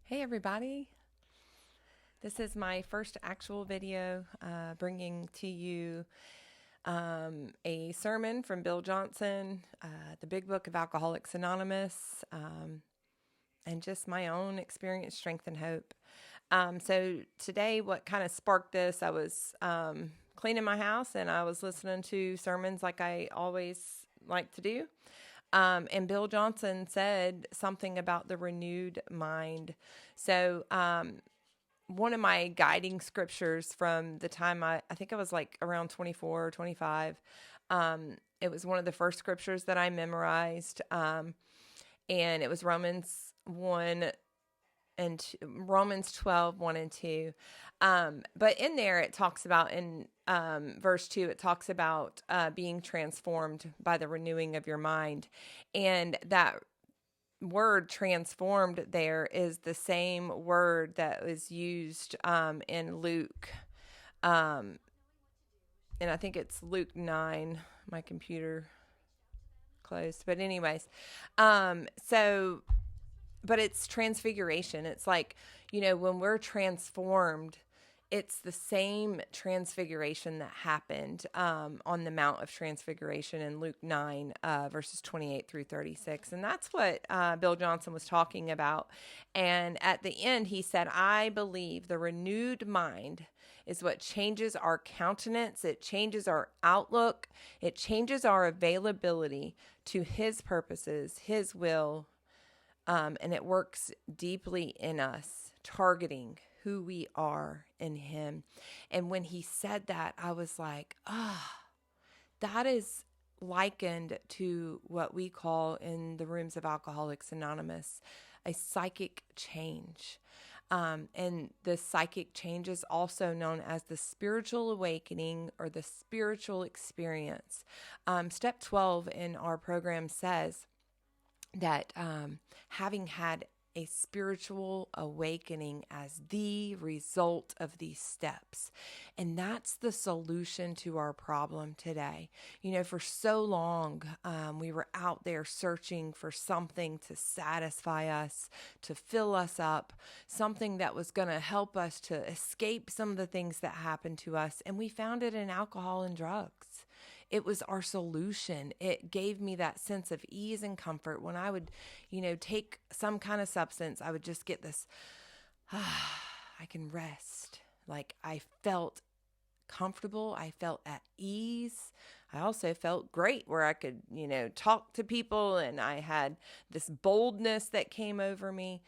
Hey everybody, this is my first actual video bringing to you a sermon from Bill Johnson, the Big Book of Alcoholics Anonymous, and just my own experience, strength, and hope. So today, what kind of sparked this, I was cleaning my house and I was listening to sermons like I always like to do. And Bill Johnson said something about the renewed mind. So, one of my guiding scriptures from the time I think I was like around 24 or 25, it was one of the first scriptures that I memorized. And it was Romans 1 and Romans 12, 1 and 2. But in there, it talks about in verse 2, it talks about being transformed by the renewing of your mind. And that word transformed there is the same word that was used in Luke. And I think it's Luke 9. My computer closed. But anyways, but it's transfiguration. It's like, when we're transformed, it's the same transfiguration that happened on the Mount of Transfiguration in Luke 9, verses 28 through 36. And that's what Bill Johnson was talking about. And at the end, he said, I believe the renewed mind is what changes our countenance. It changes our outlook. It changes our availability to his purposes, his will, and it works deeply in us, targeting who we are in him. And when he said that, I was like, that is likened to what we call in the rooms of Alcoholics Anonymous, a psychic change. And the psychic change is also known as the spiritual awakening or the spiritual experience. Step 12 in our program says that having had a spiritual awakening as the result of these steps. And that's the solution to our problem today. For so long, we were out there searching for something to satisfy us, to fill us up, something that was going to help us to escape some of the things that happened to us. And we found it in alcohol and drugs. It was our solution. It gave me that sense of ease and comfort. When I would, take some kind of substance, I would just get this, I can rest. Like I felt comfortable. I felt at ease. I also felt great where I could, talk to people, and I had this boldness that came over me.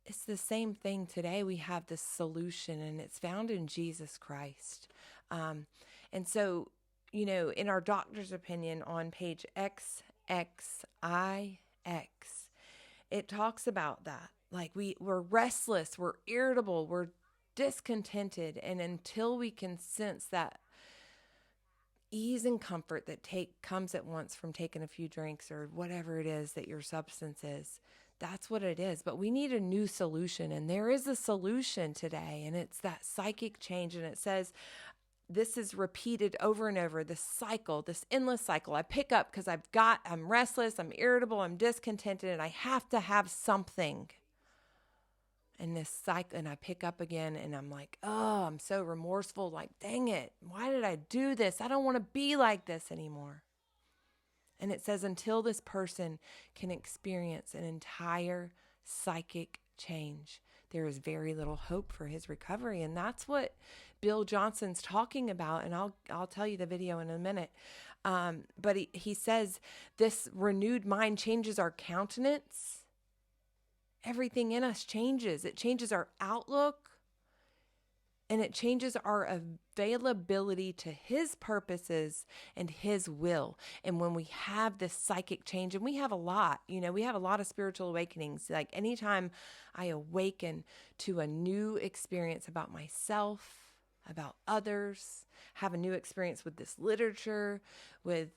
It's the same thing today. We have this solution, and it's found in Jesus Christ. And so, in our doctor's opinion on page XXIX, it talks about that. Like we're restless, we're irritable, we're discontented. And until we can sense that ease and comfort that comes at once from taking a few drinks or whatever it is that your substance is, that's what it is. But we need a new solution. And there is a solution today. And it's that psychic change. And it says, this is repeated over and over, this cycle, this endless cycle. I pick up because I'm restless, I'm irritable, I'm discontented, and I have to have something. And this cycle, and I pick up again, and I'm like, I'm so remorseful. Like, dang it, why did I do this? I don't want to be like this anymore. And it says, until this person can experience an entire psychic change, there is very little hope for his recovery. And that's what Bill Johnson's talking about. And I'll tell you the video in a minute. But he says this renewed mind changes our countenance. Everything in us changes. It changes our outlook. And it changes our availability to his purposes and his will. And when we have this psychic change, and we have a lot, we have a lot of spiritual awakenings. Like anytime I awaken to a new experience about myself, about others, have a new experience with this literature, with,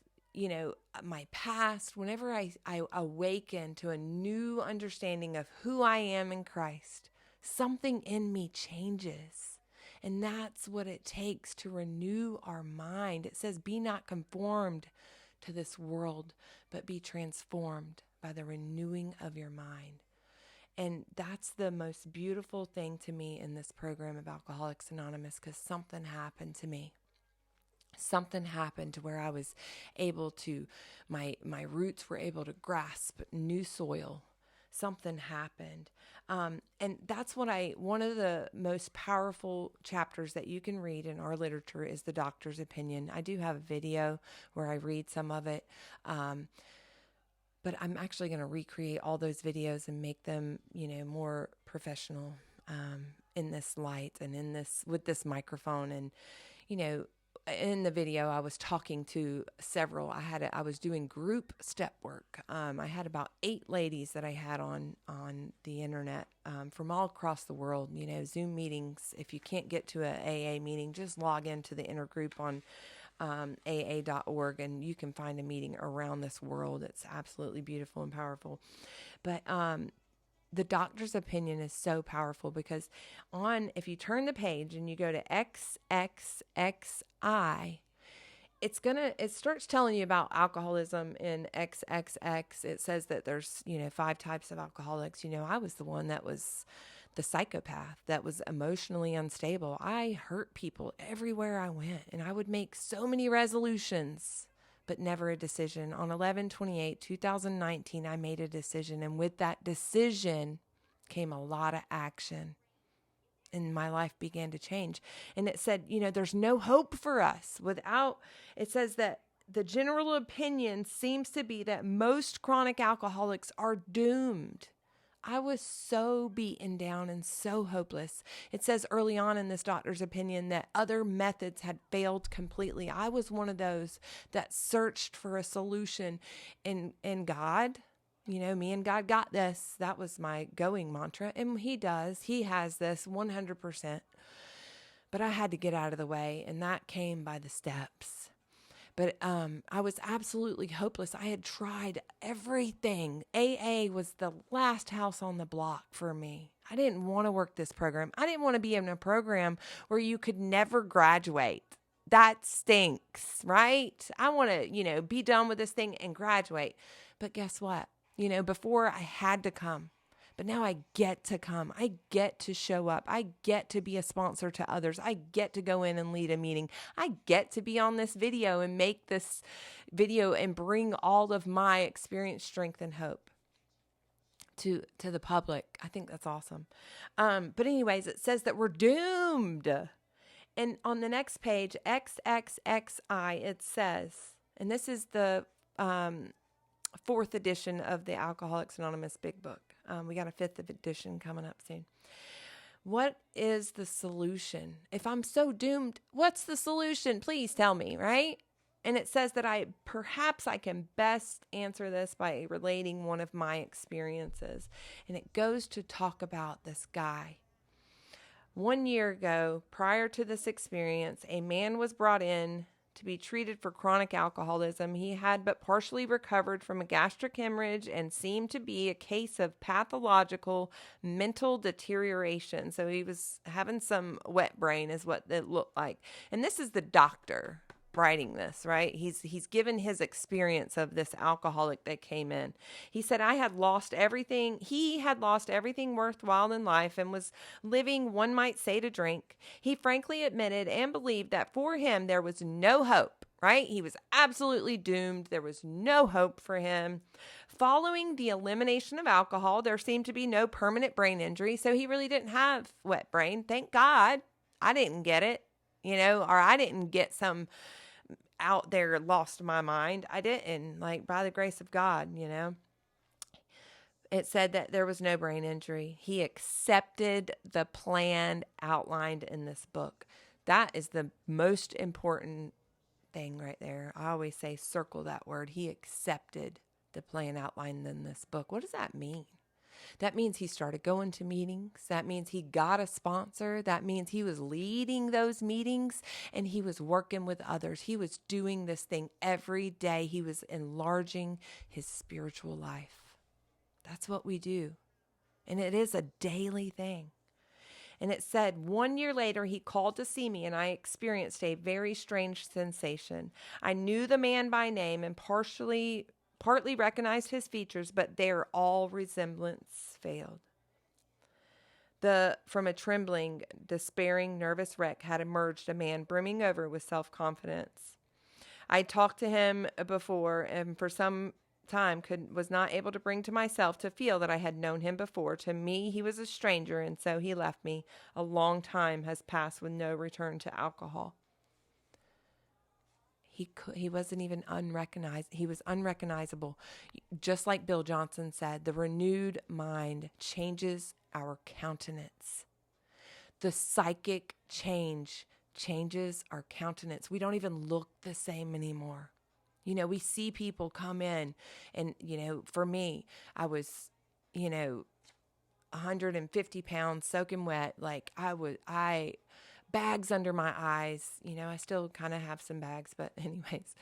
my past, whenever I awaken to a new understanding of who I am in Christ, something in me changes. And that's what it takes to renew our mind. It says, be not conformed to this world, but be transformed by the renewing of your mind. And that's the most beautiful thing to me in this program of Alcoholics Anonymous, because something happened to me. Something happened to where I was able to, my roots were able to grasp new soil. Something happened. And that's one of the most powerful chapters that you can read in our literature is the doctor's opinion. I do have a video where I read some of it. But I'm actually going to recreate all those videos and make them, more professional, in this light and with this microphone. And, in the video, I was talking to several. I was doing group step work. I had about 8 ladies that I had on the internet, from all across the world, Zoom meetings. If you can't get to a AA meeting, just log into the intergroup on AA.org, and you can find a meeting around this world. It's absolutely beautiful and powerful. But the doctor's opinion is so powerful because if you turn the page and you go to XXXI, it starts telling you about alcoholism in XXX. It says that there's, 5 types of alcoholics. I was the one that was the psychopath that was emotionally unstable. I hurt people everywhere I went, and I would make so many resolutions, but never a decision. On 11/28/2019, I made a decision, and with that decision came a lot of action, and my life began to change. And it said, there's no hope for us it says that the general opinion seems to be that most chronic alcoholics are doomed. I was so beaten down and so hopeless. It says early on in this doctor's opinion that other methods had failed completely. I was one of those that searched for a solution in God. Me and God got this. That was my going mantra. And He does. He has this 100%. But I had to get out of the way, and that came by the steps. But I was absolutely hopeless. I had tried everything. AA was the last house on the block for me. I didn't want to work this program. I didn't want to be in a program where you could never graduate. That stinks, right? I want to, be done with this thing and graduate. But guess what? Before I had to come. But now I get to come. I get to show up. I get to be a sponsor to others. I get to go in and lead a meeting. I get to be on this video and make this video and bring all of my experience, strength, and hope to the public. I think that's awesome. But anyways, it says that we're doomed. And on the next page, XXXI, it says, and this is the 4th edition of the Alcoholics Anonymous Big Book. We got a 5th edition coming up soon. What is the solution? If I'm so doomed, what's the solution? Please tell me, right? And it says that perhaps I can best answer this by relating one of my experiences. And it goes to talk about this guy. 1 year ago, prior to this experience, a man was brought in to be treated for chronic alcoholism. He had but partially recovered from a gastric hemorrhage and seemed to be a case of pathological mental deterioration. So he was having some wet brain is what it looked like. And this is the doctor writing this, right? He's given his experience of this alcoholic that came in. He said, I had lost everything. He had lost everything worthwhile in life and was living, one might say, to drink. He frankly admitted and believed that for him, there was no hope, right? He was absolutely doomed. There was no hope for him. Following the elimination of alcohol, there seemed to be no permanent brain injury. So he really didn't have wet brain. Thank God I didn't get it, or I didn't get some out there lost my mind. I didn't, by the grace of God, It said that there was no brain injury. He accepted the plan outlined in this book. That is the most important thing right there. I always say circle that word. He accepted the plan outlined in this book. What does that mean? That means he started going to meetings. That means he got a sponsor. That means he was leading those meetings and he was working with others. He was doing this thing every day. He was enlarging his spiritual life. That's what we do. And it is a daily thing. And it said, 1 year later, he called to see me and I experienced a very strange sensation. I knew the man by name and partly recognized his features, but there all resemblance failed. From a trembling, despairing, nervous wreck had emerged a man brimming over with self-confidence. I talked to him before, and for some time was not able to bring to myself to feel that I had known him before. To me, he was a stranger, and so he left me. A long time has passed with no return to alcohol. He wasn't even unrecognized. He was unrecognizable. Just like Bill Johnson said, the renewed mind changes our countenance. The psychic changes our countenance. We don't even look the same anymore. We see people come in and, for me, I was, 150 pounds soaking wet. Like bags under my eyes. I still kind of have some bags, but anyways,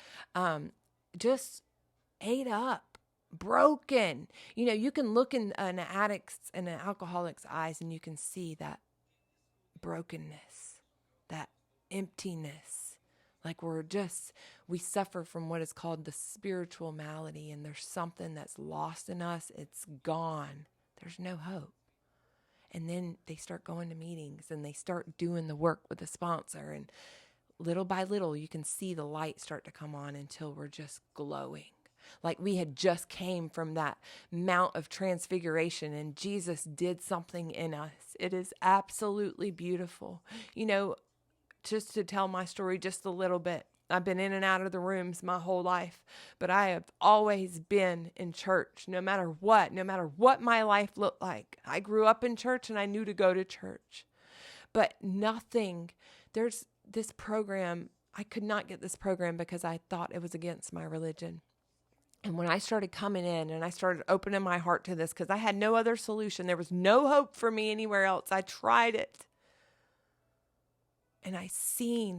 just ate up, broken. You can look in an addict's and an alcoholic's eyes and you can see that brokenness, that emptiness. Like we suffer from what is called the spiritual malady, and there's something that's lost in us. It's gone. There's no hope. And then they start going to meetings and they start doing the work with the sponsor. And little by little, you can see the light start to come on until we're just glowing. Like we had just came from that Mount of Transfiguration and Jesus did something in us. It is absolutely beautiful. Just to tell my story just a little bit, I've been in and out of the rooms my whole life, but I have always been in church, no matter what my life looked like. I grew up in church and I knew to go to church, but there's this program. I could not get this program because I thought it was against my religion. And when I started coming in and I started opening my heart to this, because I had no other solution, there was no hope for me anywhere else. I tried it. And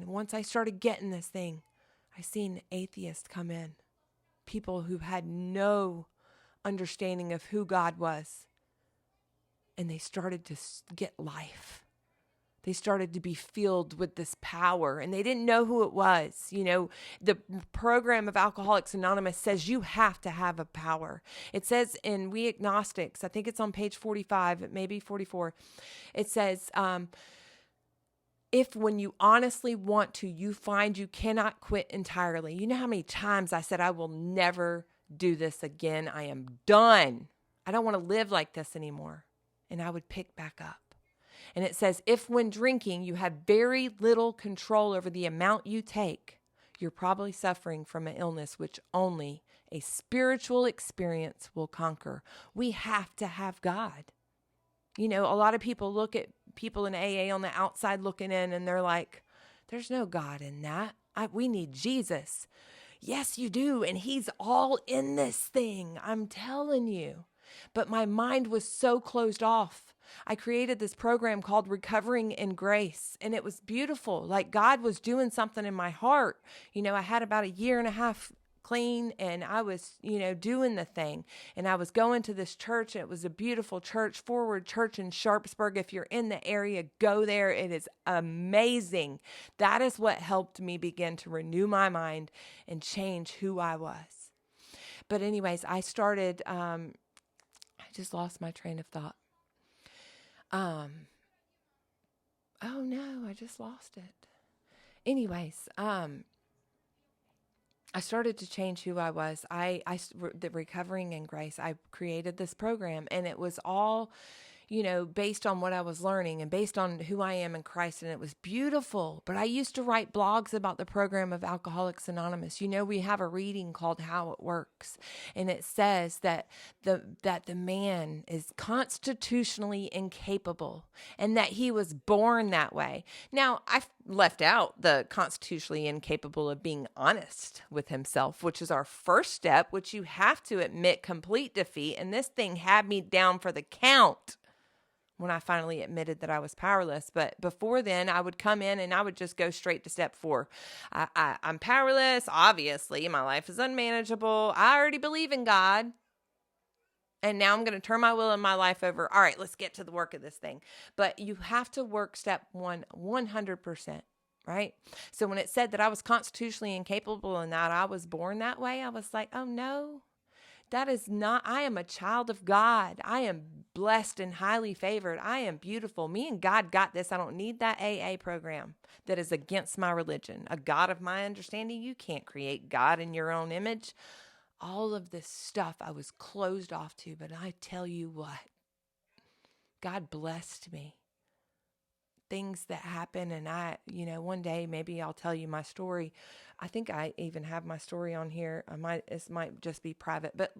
once I started getting this thing, I seen atheists come in. People who had no understanding of who God was. And they started to get life. They started to be filled with this power, and they didn't know who it was. The program of Alcoholics Anonymous says you have to have a power. It says in We Agnostics, I think it's on page 45, maybe 44, it says, if when you honestly want to, you find you cannot quit entirely. You know how many times I said, I will never do this again. I am done. I don't want to live like this anymore. And I would pick back up. And it says, if when drinking, you have very little control over the amount you take, you're probably suffering from an illness which only a spiritual experience will conquer. We have to have God. A lot of people look at people in AA on the outside looking in and they're like, there's no God in that. We need Jesus. Yes, you do. And he's all in this thing. I'm telling you. But my mind was so closed off. I created this program called Recovering in Grace, and it was beautiful. Like God was doing something in my heart. I had about 1.5 years clean, and I was, doing the thing. And I was going to this church, and it was a beautiful church, Forward Church in Sharpsburg. If you're in the area, go there. It is amazing. That is what helped me begin to renew my mind and change who I was. But anyways, I started, I just lost my train of thought. Oh no, I just lost it. Anyways, I started to change who I was. The Recovering in Grace, I created this program, and it was all, based on what I was learning and based on who I am in Christ. And it was beautiful. But I used to write blogs about the program of Alcoholics Anonymous. We have a reading called How It Works. And it says that the man is constitutionally incapable and that he was born that way. Now, I've left out the constitutionally incapable of being honest with himself, which is our first step, which you have to admit complete defeat. And this thing had me down for the count when I finally admitted that I was powerless. But before then, I would come in and I would just go straight to step 4. I'm powerless. Obviously, my life is unmanageable. I already believe in God. And now I'm going to turn my will and my life over. All right, let's get to the work of this thing. But you have to work step 1, 100%, right? So when it said that I was constitutionally incapable and that I was born that way, I was like, oh no. That is not, I am a child of God. I am blessed and highly favored. I am beautiful. Me and God got this. I don't need that AA program that is against my religion. A God of my understanding. You can't create God in your own image. All of this stuff I was closed off to, but I tell you what, God blessed me. Things that happen, and one day maybe I'll tell you my story. I think I even have my story on here. It might just be private, but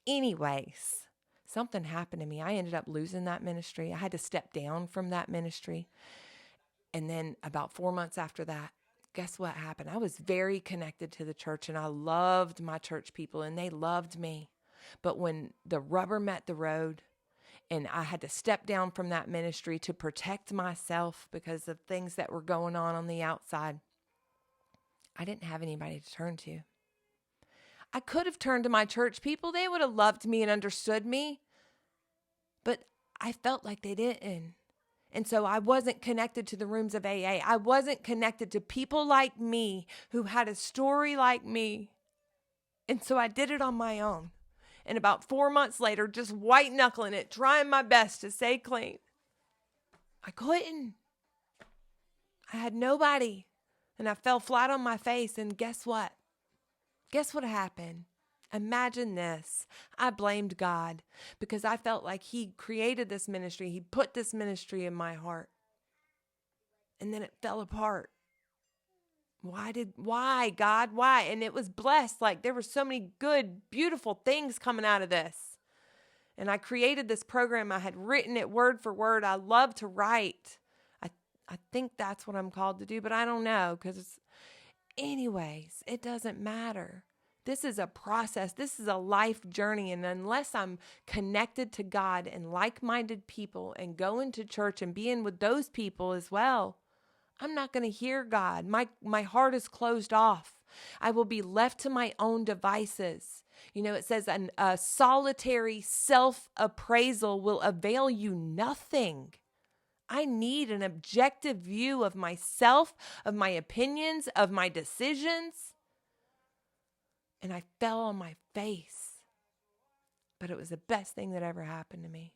anyways, something happened to me. I ended up losing that ministry. I had to step down from that ministry. And then about 4 months after that, guess what happened? I was very connected to the church, and I loved my church people, and they loved me. But when the rubber met the road, and I had to step down from that ministry to protect myself because of things that were going on the outside, I didn't have anybody to turn to. I could have turned to my church people. They would have loved me and understood me. But I felt like they didn't. And so I wasn't connected to the rooms of AA. I wasn't connected to people like me who had a story like me. And so I did it on my own. And about 4 months later, just white knuckling it, trying my best to stay clean, I couldn't. I had nobody. And I fell flat on my face. And guess what? Guess what happened? Imagine this. I blamed God because I felt like He created this ministry. He put this ministry in my heart. And then it fell apart. Why, God? Why? And it was blessed. Like there were so many good, beautiful things coming out of this. And I created this program. I had written it word for word. I love to write. I think that's what I'm called to do, but I don't know because anyways, it doesn't matter. This is a process. This is a life journey. And unless I'm connected to God and like-minded people and going to church and being with those people as well, I'm not going to hear God. My heart is closed off. I will be left to my own devices. It says a solitary self-appraisal will avail you nothing. I need an objective view of myself, of my opinions, of my decisions. And I fell on my face. But it was the best thing that ever happened to me.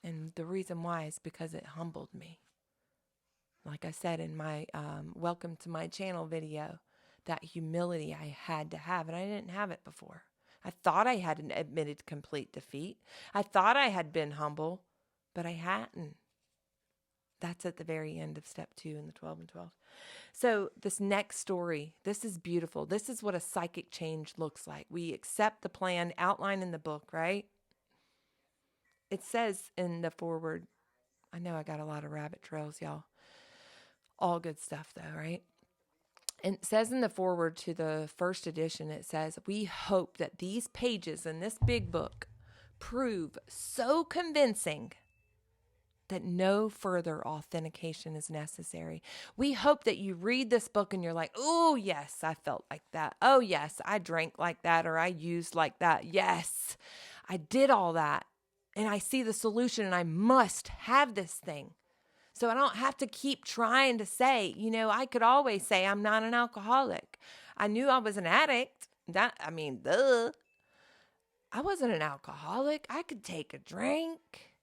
And the reason why is because it humbled me. Like I said in my welcome to my channel video, that humility I had to have, and I didn't have it before. I thought I had admitted complete defeat. I thought I had been humble, but I hadn't. That's at the very end of step 2 in the 12 and 12. So this next story, this is beautiful. This is what a psychic change looks like. We accept the plan outlined in the book, right? It says in the foreword, I know I got a lot of rabbit trails, y'all. All good stuff though, right? And it says in the foreword to the first edition, it says, we hope that these pages in this big book prove so convincing that no further authentication is necessary. We hope that you read this book and you're like, oh, yes, I felt like that. Oh, yes, I drank like that, or I used like that. Yes, I did all that. And I see the solution, and I must have this thing. So I don't have to keep trying to say, I could always say I'm not an alcoholic. I knew I was an addict. Duh. I wasn't an alcoholic. I could take a drink.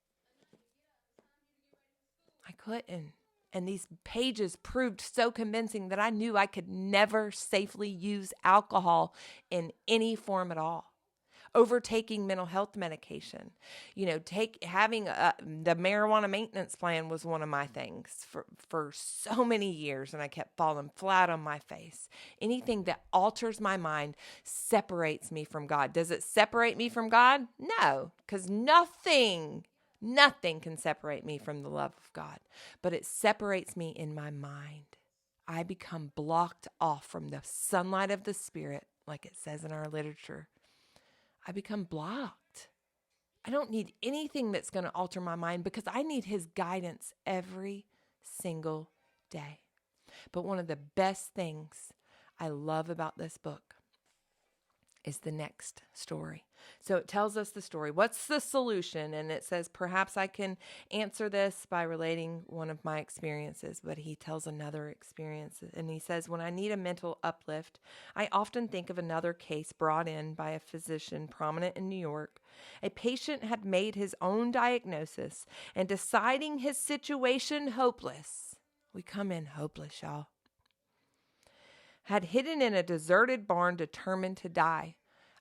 I couldn't. And these pages proved so convincing that I knew I could never safely use alcohol in any form at all. Overtaking mental health medication, having the marijuana maintenance plan was one of my things for so many years, and I kept falling flat on my face. Anything that alters my mind separates me from God. Does it separate me from God? No, because nothing can separate me from the love of God, but it separates me in my mind. I become blocked off from the sunlight of the Spirit, like it says in our literature. I become blocked. I don't need anything that's going to alter my mind because I need His guidance every single day. But one of the best things I love about this book is the next story. So it tells us the story. What's the solution? And it says, perhaps I can answer this by relating one of my experiences, but he tells another experience. And he says, when I need a mental uplift, I often think of another case brought in by a physician prominent in New York. A patient had made his own diagnosis and deciding his situation hopeless. We come in hopeless, y'all. Had hidden in a deserted barn determined to die.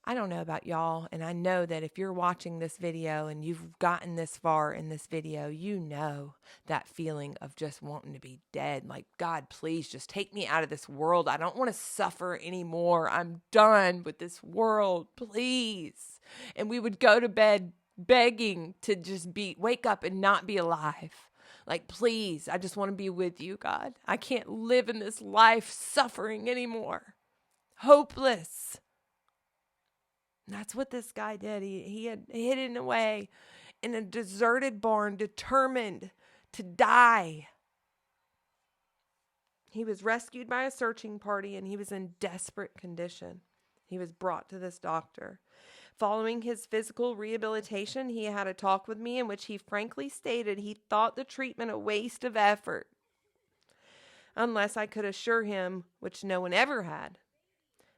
I don't know about y'all, and I know that if you're watching this video and you've gotten this far in this video, you know that feeling of just wanting to be dead. Like, God, please just take me out of this world. I don't want to suffer anymore. I'm done with this world, please. And we would go to bed begging to just wake up and not be alive. Like, please, I just want to be with you, God. I can't live in this life suffering anymore. Hopeless. And that's what this guy did. He had hidden away in a deserted barn, determined to die. He was rescued by a searching party, and he was in desperate condition. He was brought to this doctor. Following his physical rehabilitation, he had a talk with me in which he frankly stated he thought the treatment a waste of effort, unless I could assure him, which no one ever had,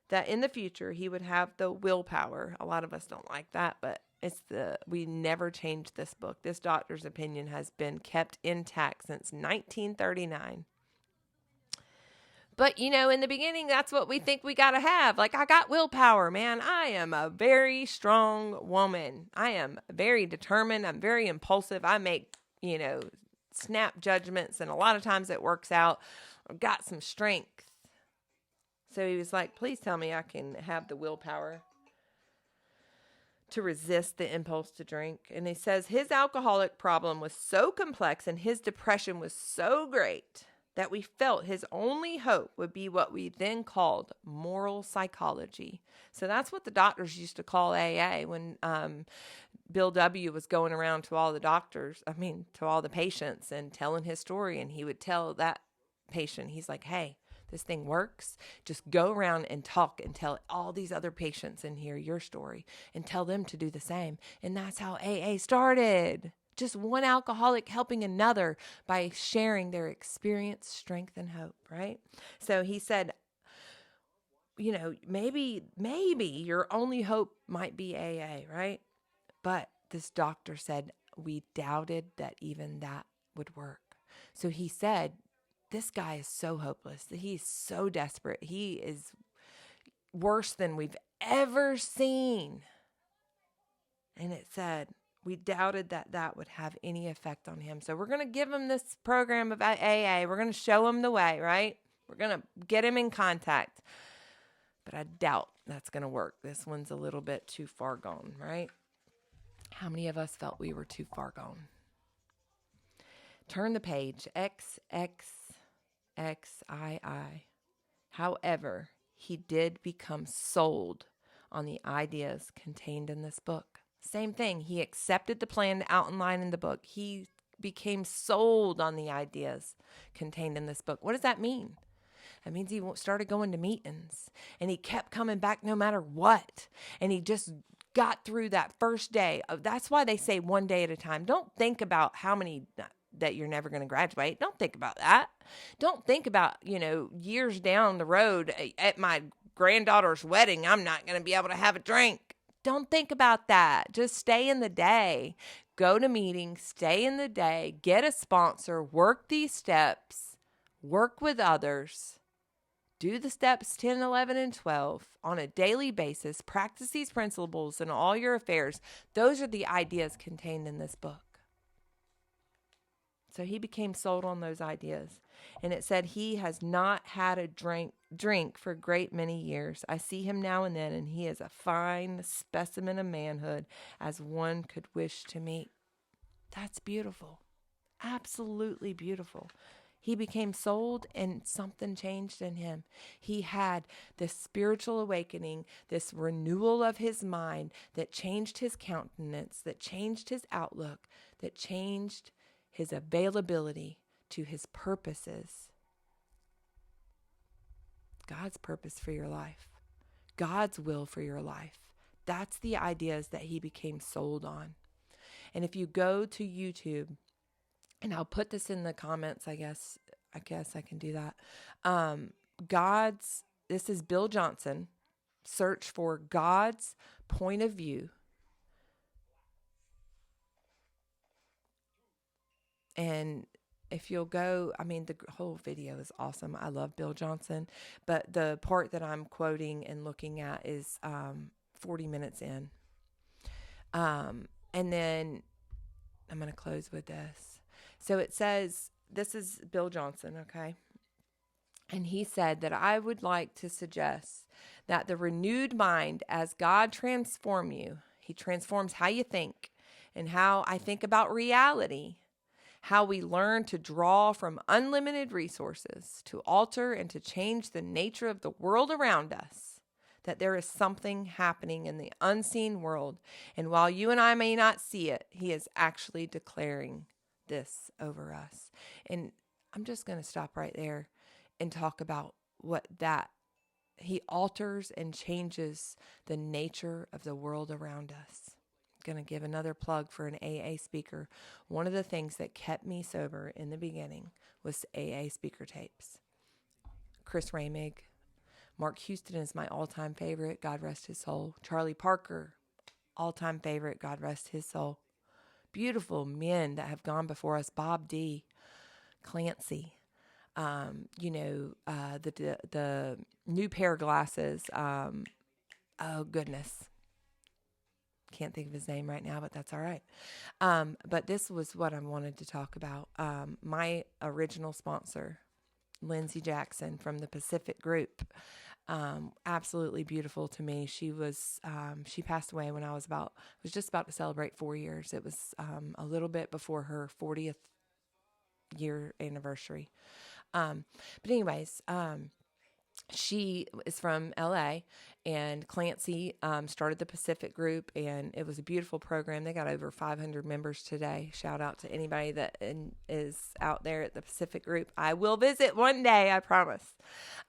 that in the future he would have the willpower. A lot of us don't like that, but we never changed this book. This doctor's opinion has been kept intact since 1939. But, in the beginning, that's what we think we got to have. Like, I got willpower, man. I am a very strong woman. I am very determined. I'm very impulsive. I make, snap judgments, and a lot of times it works out. I've got some strength. So he was like, please tell me I can have the willpower to resist the impulse to drink. And he says his alcoholic problem was so complex and his depression was so great that we felt his only hope would be what we then called moral psychology. So that's what the doctors used to call AA when Bill W. was going around to all the patients and telling his story. And he would tell that patient, he's like, hey, this thing works. Just go around and talk and tell all these other patients in here your story and tell them to do the same. And that's how AA started. Just one alcoholic helping another by sharing their experience, strength, and hope, right? So he said, maybe your only hope might be AA, right? But this doctor said we doubted that even that would work. So he said, this guy is so hopeless. He's so desperate. He is worse than we've ever seen. And it said, we doubted that would have any effect on him. So we're going to give him this program of AA. We're going to show him the way, right? We're going to get him in contact. But I doubt that's going to work. This one's a little bit too far gone, right? How many of us felt we were too far gone? Turn the page. XXXII. However, he did become sold on the ideas contained in this book. Same thing. He accepted the plan outlined in the book. He became sold on the ideas contained in this book. What does that mean? That means he started going to meetings and he kept coming back no matter what. And he just got through that first day. That's why they say one day at a time. Don't think about how many that you're never going to graduate. Don't think about that. Don't think about, years down the road at my granddaughter's wedding, I'm not going to be able to have a drink. Don't think about that. Just stay in the day. Go to meetings, stay in the day, get a sponsor, work these steps, work with others, do the steps 10, 11, and 12 on a daily basis. Practice these principles in all your affairs. Those are the ideas contained in this book. So he became sold on those ideas. And it said he has not had a drink for a great many years. I see him now and then, and he is a fine specimen of manhood as one could wish to meet. That's beautiful. Absolutely beautiful. He became sold and something changed in him. He had this spiritual awakening, this renewal of his mind that changed his countenance, that changed his outlook, that changed his availability to his purposes. God's purpose for your life. God's will for your life. That's the ideas that he became sold on. And if you go to YouTube, and I'll put this in the comments, I guess I can do that. This is Bill Johnson. Search for God's point of view. And if you'll go, I mean, the whole video is awesome. I love Bill Johnson, but the part that I'm quoting and looking at is 40 minutes in. And then I'm going to close with this. So it says, this is Bill Johnson, okay? And he said that I would like to suggest that the renewed mind, as God transform you, he transforms how you think and how I think about reality, how we learn to draw from unlimited resources to alter and to change the nature of the world around us, that there is something happening in the unseen world. And while you and I may not see it, he is actually declaring this over us. And I'm just going to stop right there and talk about what that he alters and changes the nature of the world around us. I'm going to give another plug for an AA speaker. One of the things that kept me sober in the beginning was AA speaker tapes. Chris Ramig, Mark Houston is my all-time favorite, God rest his soul. Charlie Parker, all-time favorite, God rest his soul. Beautiful men that have gone before us, Bob D, Clancy, the new pair of glasses. Oh goodness. Can't think of his name right now, but that's all right. But this was what I wanted to talk about. My original sponsor, Lindsay Jackson from the Pacific Group, absolutely beautiful to me. She passed away when I was just about to celebrate 4 years. It was a little bit before her 40th year anniversary. But anyways, she is from LA, and Clancy started the Pacific Group, and it was a beautiful program. They got over 500 members today. Shout out to anybody that is out there at the Pacific Group. I will visit one day, I promise.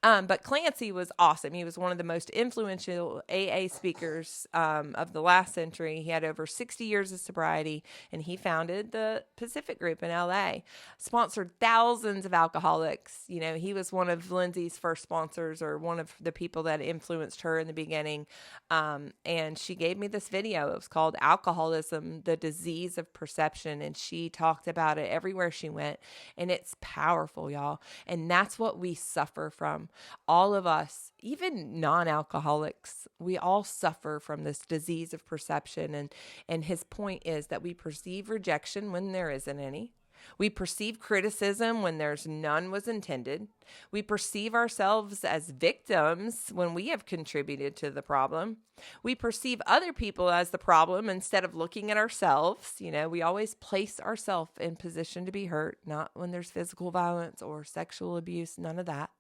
But Clancy was awesome. He was one of the most influential AA speakers of the last century. He had over 60 years of sobriety, and he founded the Pacific Group in LA, sponsored thousands of alcoholics. You know, he was one of Lindsay's first sponsors, or one of the people that influenced her in the beginning. And she gave me this video. It was called Alcoholism, the Disease of Perception. And she talked about it everywhere she went. And it's powerful, y'all. And that's what we suffer from. All of us, even non-alcoholics, we all suffer from this disease of perception. And his point is that we perceive rejection when there isn't any. We perceive criticism when there's none was intended. We perceive ourselves as victims when we have contributed to the problem. We perceive other people as the problem instead of looking at ourselves. You know, we always place ourselves in position to be hurt, not when there's physical violence or sexual abuse, none of that.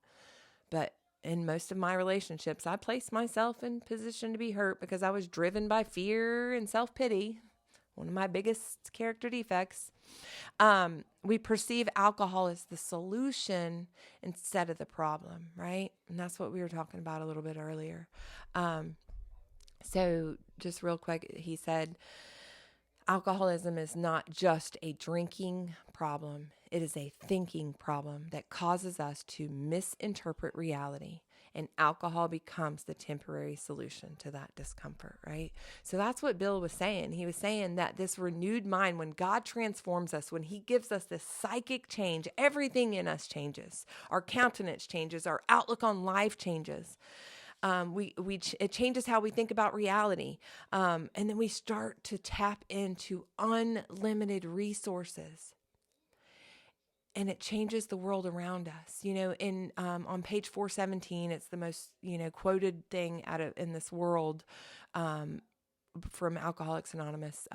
But in most of my relationships, I place myself in position to be hurt because I was driven by fear and self-pity. One of my biggest character defects. We perceive alcohol as the solution instead of the problem, right? And that's what we were talking about a little bit earlier. So just real quick, he said, alcoholism is not just a drinking problem. It is a thinking problem that causes us to misinterpret reality. And alcohol becomes the temporary solution to that discomfort, right? So that's what Bill was saying. He was saying that this renewed mind, when God transforms us, when he gives us this psychic change, everything in us changes. Our countenance changes. Our outlook on life changes. It changes how we think about reality. And then we start to tap into unlimited resources. And it changes the world around us. You know, on page 417, it's the most, quoted thing in this world from Alcoholics Anonymous.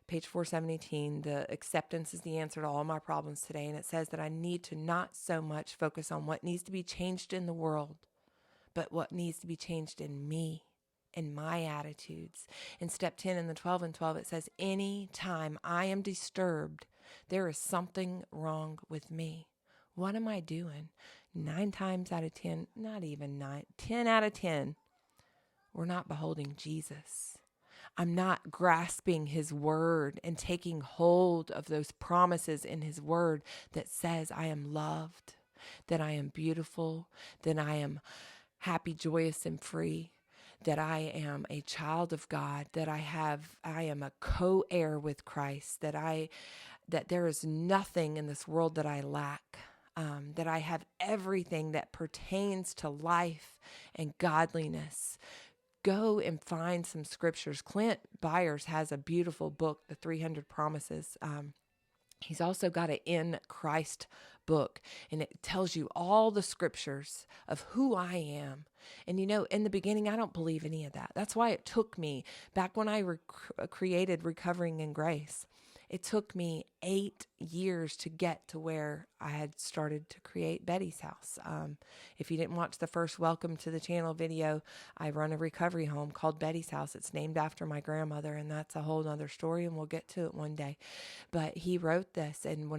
Page 417, the acceptance is the answer to all my problems today. And it says that I need to not so much focus on what needs to be changed in the world, but what needs to be changed in me, in my attitudes. In step 10 in the 12 and 12, it says, any time I am disturbed, there is something wrong with me. What am I doing? 9 times out of 10, not even 9, 10 out of 10. we're not beholding Jesus. I'm not grasping his word and taking hold of those promises in his word that says I am loved, that I am beautiful, that I am happy, joyous, and free, that I am a child of God, that I am a co-heir with Christ, that there is nothing in this world that I lack, that I have everything that pertains to life and godliness. Go and find some scriptures. Clint Byers has a beautiful book, The 300 Promises. He's also got an In Christ book, and it tells you all the scriptures of who I am. And in the beginning, I don't believe any of that. That's why it took me, back when I created Recovering in Grace, it took me 8 years to get to where I had started to create Betty's House. If you didn't watch the first Welcome to the Channel video, I run a recovery home called Betty's House. It's named after my grandmother, and that's a whole nother story, and we'll get to it one day. But he wrote this, and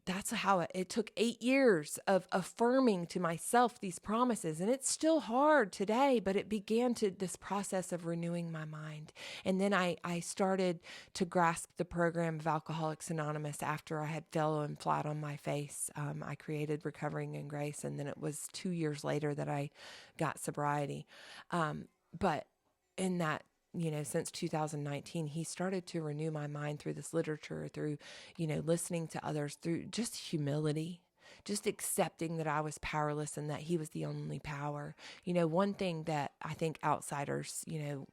that's how it took 8 years of affirming to myself these promises. And it's still hard today, but it began this process of renewing my mind. And then I started to grasp the program of Alcoholics Anonymous after I had fallen flat on my face. I created Recovering in Grace, and then it was 2 years later that I got sobriety. But in that, since 2019, he started to renew my mind through this literature, through, listening to others, through just humility, just accepting that I was powerless and that he was the only power. One thing that I think outsiders,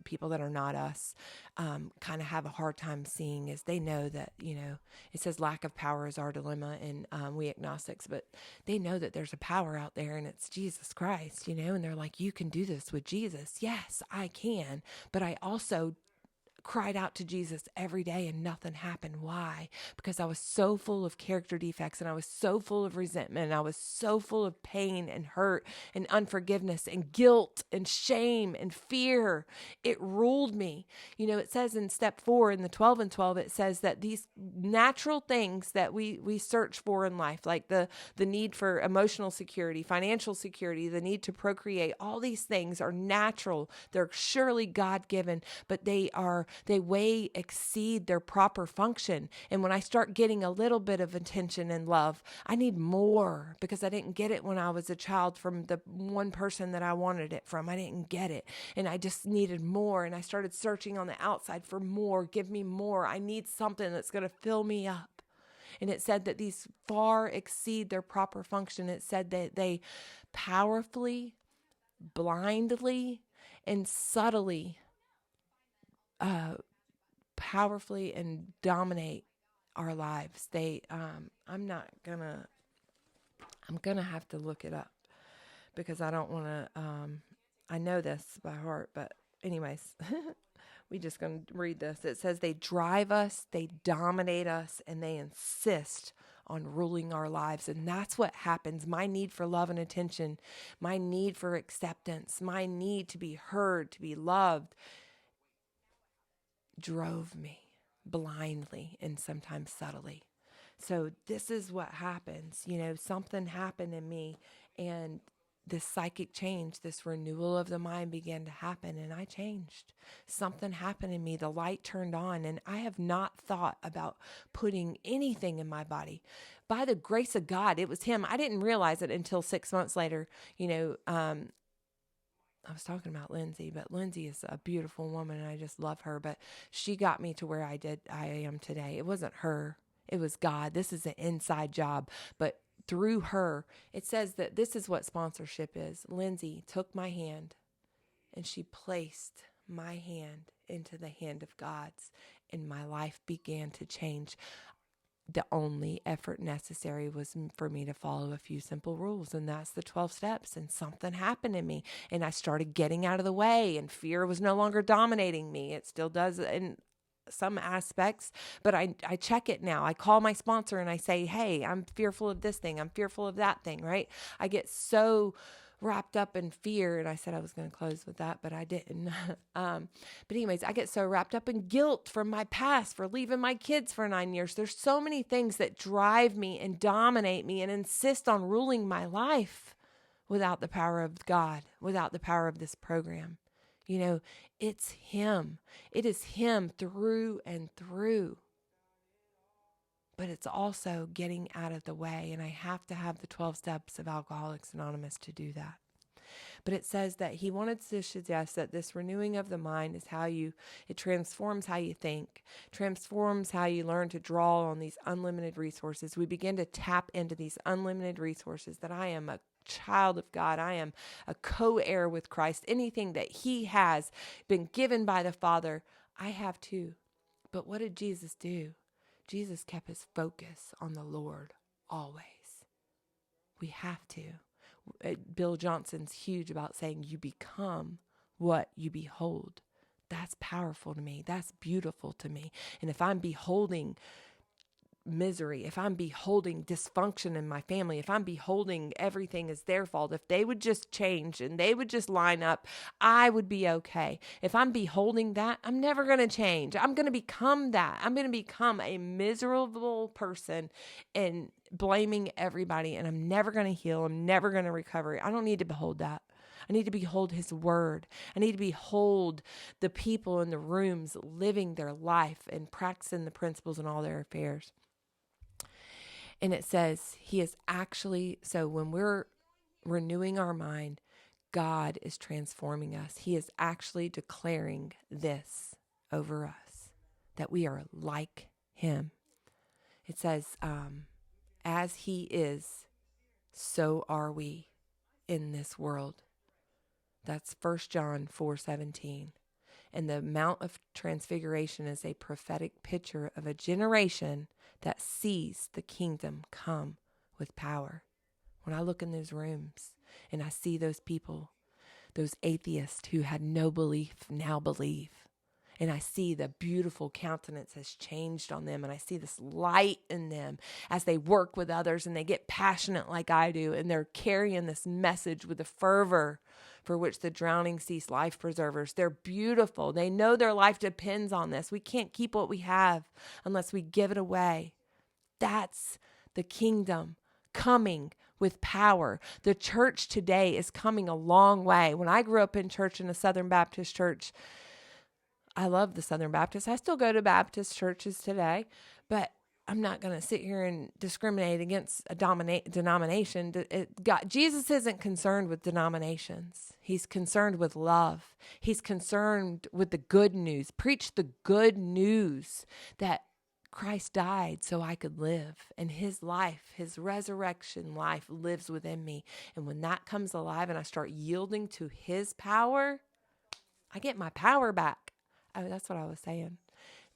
people that are not us, kind of have a hard time seeing is they know that, it says lack of power is our dilemma, and we agnostics, but they know that there's a power out there, and it's Jesus Christ, and they're like, you can do this with Jesus. Yes, I can. But I also cried out to Jesus every day and nothing happened. Why? Because I was so full of character defects, and I was so full of resentment, and I was so full of pain and hurt and unforgiveness and guilt and shame and fear. It ruled me. It says in step 4 in the 12 and 12, it says that these natural things that we search for in life, like the need for emotional security, financial security, the need to procreate, all these things are natural. They're surely God-given, but they way exceed their proper function. And when I start getting a little bit of attention and love, I need more, because I didn't get it when I was a child from the one person that I wanted it from. I didn't get it. And I just needed more. And I started searching on the outside for more. Give me more. I need something that's going to fill me up. And it said that these far exceed their proper function. It said that they powerfully, blindly, and subtly powerfully and dominate our lives. I'm gonna have to look it up, because I don't want to, I know this by heart, but anyways, we just gonna read this. It says they drive us, they dominate us, and they insist on ruling our lives. And that's what happens. My need for love and attention, my need for acceptance, my need to be heard, to be loved, drove me blindly and sometimes subtly. So this is what happens. Something happened in me, and this psychic change, this renewal of the mind began to happen, and I changed. Something happened in me. The light turned on, and I have not thought about putting anything in my body. By the grace of God, it was him. I didn't realize it until 6 months later. I was talking about Lindsay, but Lindsay is a beautiful woman, and I just love her. But she got me to where I am today. It wasn't her. It was God. This is an inside job. But through her, it says that this is what sponsorship is. Lindsay took my hand, and she placed my hand into the hand of God's, and my life began to change. The only effort necessary was for me to follow a few simple rules, and that's the 12 steps. And something happened in me, and I started getting out of the way, and fear was no longer dominating me. It still does in some aspects, but I check it now. I call my sponsor and I say, hey, I'm fearful of this thing. I'm fearful of that thing, right? I get so wrapped up in fear, and I said I was going to close with that, but I didn't. But anyways, I get so wrapped up in guilt from my past for leaving my kids for 9 years. There's so many things that drive me and dominate me and insist on ruling my life without the power of God, without the power of this program. You know, it's Him. It is Him through and through. But it's also getting out of the way. And I have to have the 12 steps of Alcoholics Anonymous to do that. But it says that he wanted to suggest that this renewing of the mind is it transforms how you think, transforms how you learn to draw on these unlimited resources. We begin to tap into these unlimited resources, that I am a child of God. I am a co-heir with Christ. Anything that He has been given by the Father, I have too. But what did Jesus do? Jesus kept His focus on the Lord always. We have to. Bill Johnson's huge about saying you become what you behold. That's powerful to me. That's beautiful to me. And if I'm beholding misery, if I'm beholding dysfunction in my family, if I'm beholding everything as their fault, if they would just change and they would just line up, I would be okay. If I'm beholding that, I'm never going to change. I'm going to become that. I'm going to become a miserable person and blaming everybody, and I'm never going to heal. I'm never going to recover. I don't need to behold that. I need to behold His word. I need to behold the people in the rooms living their life and practicing the principles in all their affairs. And it says He is actually, so when we're renewing our mind, God is transforming us. He is actually declaring this over us, that we are like Him. It says, as He is, so are we in this world. That's 1 John 4:17. And the Mount of Transfiguration is a prophetic picture of a generation that sees the kingdom come with power. When I look in those rooms and I see those people, those atheists who had no belief now believe, and I see the beautiful countenance has changed on them, and I see this light in them as they work with others and they get passionate like I do, and they're carrying this message with the fervor for which the drowning seeks life preservers. They're beautiful. They know their life depends on this. We can't keep what we have unless we give it away. That's the kingdom coming with power. The church today is coming a long way. When I grew up in church, in a Southern Baptist church, I love the Southern Baptist. I still go to Baptist churches today, but I'm not going to sit here and discriminate against a denomination. Jesus isn't concerned with denominations. He's concerned with love. He's concerned with the good news. Preach the good news that Christ died so I could live, and His life, His resurrection life lives within me. And when that comes alive and I start yielding to His power, I get my power back. Oh, that's what I was saying.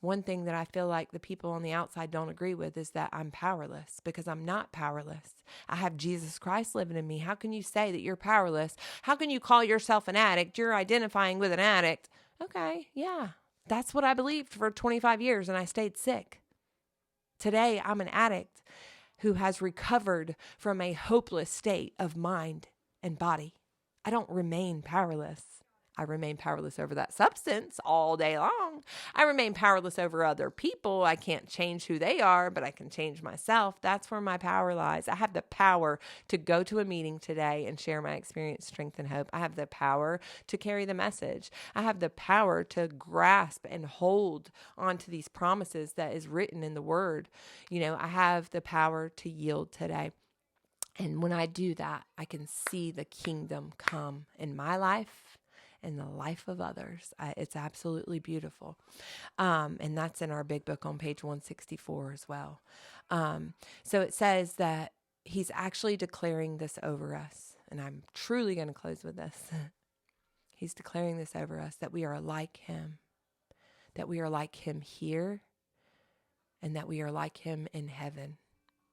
One thing that I feel like the people on the outside don't agree with is that I'm powerless, because I'm not powerless. I have Jesus Christ living in me. How can you say that you're powerless? How can you call yourself an addict? You're identifying with an addict. Okay, yeah, that's what I believed for 25 years, and I stayed sick. Today, I'm an addict who has recovered from a hopeless state of mind and body. I don't remain powerless. I remain powerless over that substance all day long. I remain powerless over other people. I can't change who they are, but I can change myself. That's where my power lies. I have the power to go to a meeting today and share my experience, strength, and hope. I have the power to carry the message. I have the power to grasp and hold onto these promises that is written in the Word. You know, I have the power to yield today. And when I do that, I can see the kingdom come in my life and the life of others. It's absolutely beautiful. And that's in our big book on page 164 as well. So it says that He's actually declaring this over us. And I'm truly going to close with this. He's declaring this over us, that we are like Him, that we are like Him here, and that we are like Him in heaven.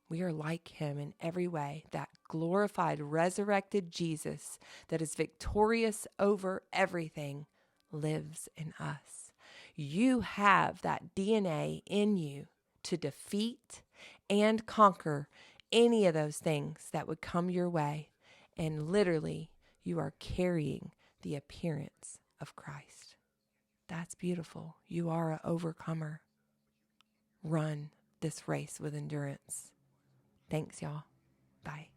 We are like Him in every way. That glorified, resurrected Jesus that is victorious over everything lives in us. You have that DNA in you to defeat and conquer any of those things that would come your way. And literally, you are carrying the appearance of Christ. That's beautiful. You are an overcomer. Run this race with endurance. Thanks, y'all. Bye.